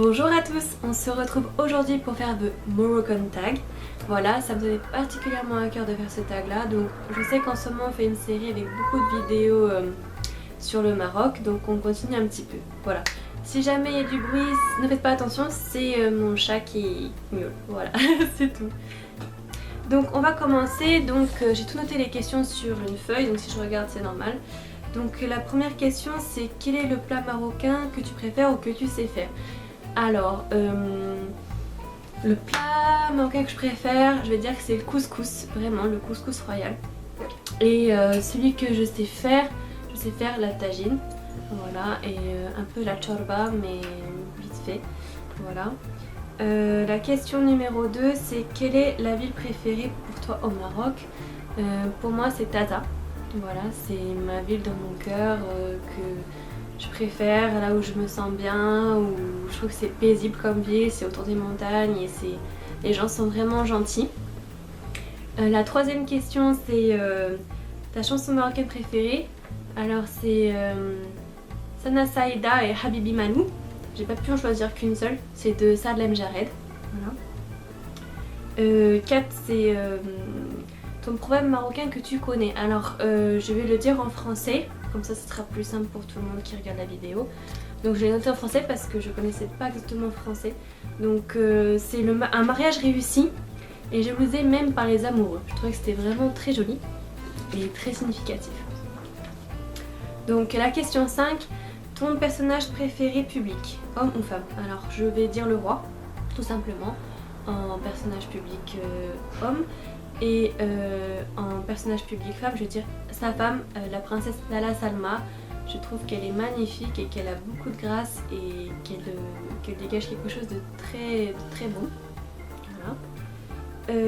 Bonjour à tous, on se retrouve aujourd'hui pour faire de Moroccan tag. Voilà, ça me tenait particulièrement à cœur de faire ce tag là, donc je sais qu'en ce moment on fait une série avec beaucoup de vidéos sur le Maroc, donc on continue un petit peu. Voilà, si jamais il y a du bruit, ne faites pas attention, c'est mon chat qui miaule, voilà, c'est tout. Donc on va commencer, donc j'ai tout noté les questions sur une feuille, donc si je regarde c'est normal. Donc la première question c'est quel est le plat marocain que tu préfères ou que tu sais faire? Alors, le plat marocain que je préfère, je vais dire que c'est le couscous, vraiment le couscous royal. Et celui que je sais faire la tagine, voilà, et un peu la chorba mais vite fait, voilà. La question numéro 2 c'est quelle est la ville préférée pour toi au Maroc? Pour moi c'est Tata, voilà, c'est ma ville dans mon cœur que je préfère, là où je me sens bien, où je trouve que c'est paisible comme ville, c'est autour des montagnes et les gens sont vraiment gentils. La troisième question c'est ta chanson marocaine préférée. Alors c'est Sana Saïda et Habibi Manou. J'ai pas pu en choisir qu'une seule, c'est de Sadlem Jared. Voilà. 4 c'est ton problème marocain que tu connais. Alors je vais le dire en français, comme ça ce sera plus simple pour tout le monde qui regarde la vidéo. Donc je l'ai noté en français parce que je connaissais pas exactement français. Donc c'est un mariage réussi et jalousé même par les amoureux. Je trouvais que c'était vraiment très joli et très significatif. Donc la question 5, ton personnage préféré public, homme ou femme? Alors je vais dire le roi, tout simplement, en personnage public homme. Et en personnage public femme, je veux dire sa femme, la princesse Lala Salma. Je trouve qu'elle est magnifique et qu'elle a beaucoup de grâce et qu'elle dégage quelque chose de très beau. Voilà.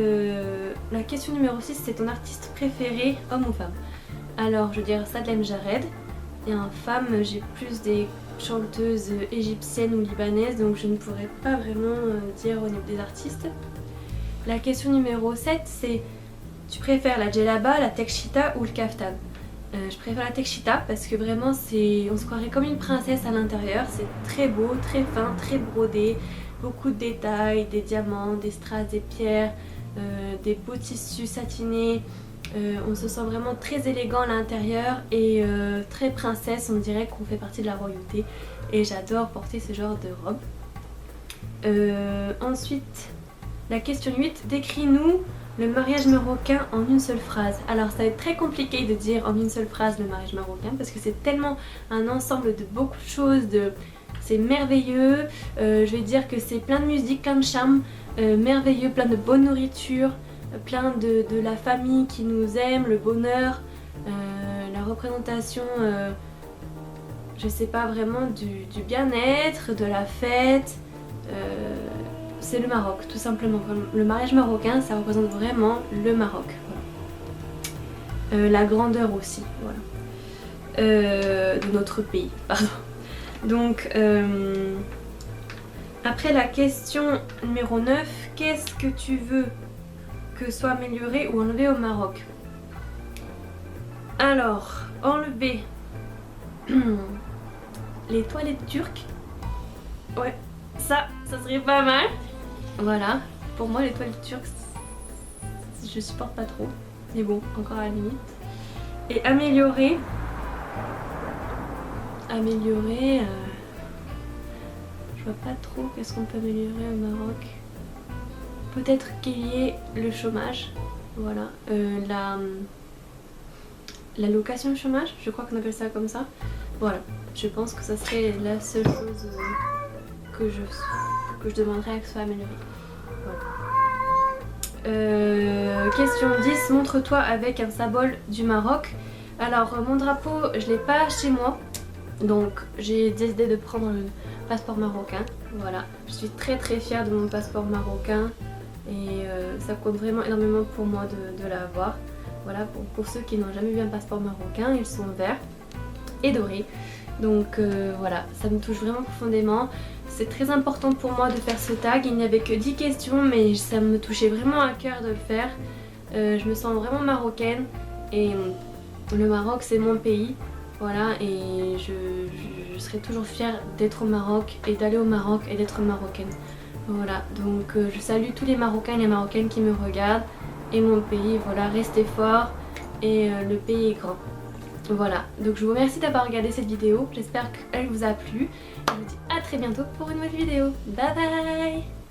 La question numéro 6, c'est ton artiste préféré, homme ou femme? Alors je veux dire Sadlem Jared. Et en femme, j'ai plus des chanteuses égyptiennes ou libanaises, donc je ne pourrais pas vraiment dire au niveau des artistes. La question numéro 7 c'est tu préfères la djellaba, la tekshita ou le kaftan? Je préfère la tekshita parce que vraiment on se croirait comme une princesse à l'intérieur, c'est très beau, très fin, très brodé, beaucoup de détails, des diamants, des strass, des pierres, des beaux tissus satinés, on se sent vraiment très élégant à l'intérieur et très princesse, on dirait qu'on fait partie de la royauté et j'adore porter ce genre de robe. Ensuite, la question 8, décris-nous le mariage marocain en une seule phrase. Alors ça va être très compliqué de dire en une seule phrase le mariage marocain parce que c'est tellement un ensemble de beaucoup de choses, c'est merveilleux, je vais dire que c'est plein de musique, plein de charme, merveilleux, plein de bonne nourriture, plein de la famille qui nous aime, le bonheur, la représentation, je sais pas vraiment, du bien-être, de la fête. C'est le Maroc, tout simplement. Le mariage marocain, ça représente vraiment le Maroc. Voilà. La grandeur aussi, voilà. De notre pays, pardon. Donc, après la question numéro 9, qu'est-ce que tu veux que soit amélioré ou enlevé au Maroc? Alors, enlever les toilettes turques. Ouais, ça serait pas mal. Voilà, pour moi les toilettes turques, je supporte pas trop, mais bon, encore à la limite. Et améliorer, je vois pas trop qu'est-ce qu'on peut améliorer au Maroc. Peut-être qu'il y ait le chômage, voilà, la location chômage, je crois qu'on appelle ça comme ça. Voilà, je pense que ça serait la seule chose que je demanderais à que ce soit amélioré. Voilà. Question 10, montre-toi avec un symbole du Maroc. Alors mon drapeau, je l'ai pas chez moi, donc j'ai décidé de prendre le passeport marocain. Voilà, je suis très fière de mon passeport marocain et ça compte vraiment énormément pour moi de l'avoir. Voilà, pour ceux qui n'ont jamais vu un passeport marocain, ils sont verts et dorés. Donc voilà, ça me touche vraiment profondément. C'est très important pour moi de faire ce tag. Il n'y avait que 10 questions mais ça me touchait vraiment à cœur de le faire. Je me sens vraiment marocaine et le Maroc c'est mon pays. Voilà, et serai toujours fière d'être au Maroc et d'aller au Maroc et d'être marocaine. Voilà, donc je salue tous les Marocains et les Marocaines qui me regardent et mon pays, voilà, restez forts et le pays est grand. Voilà, donc je vous remercie d'avoir regardé cette vidéo, j'espère qu'elle vous a plu. Je vous dis à très bientôt pour une nouvelle vidéo. Bye bye.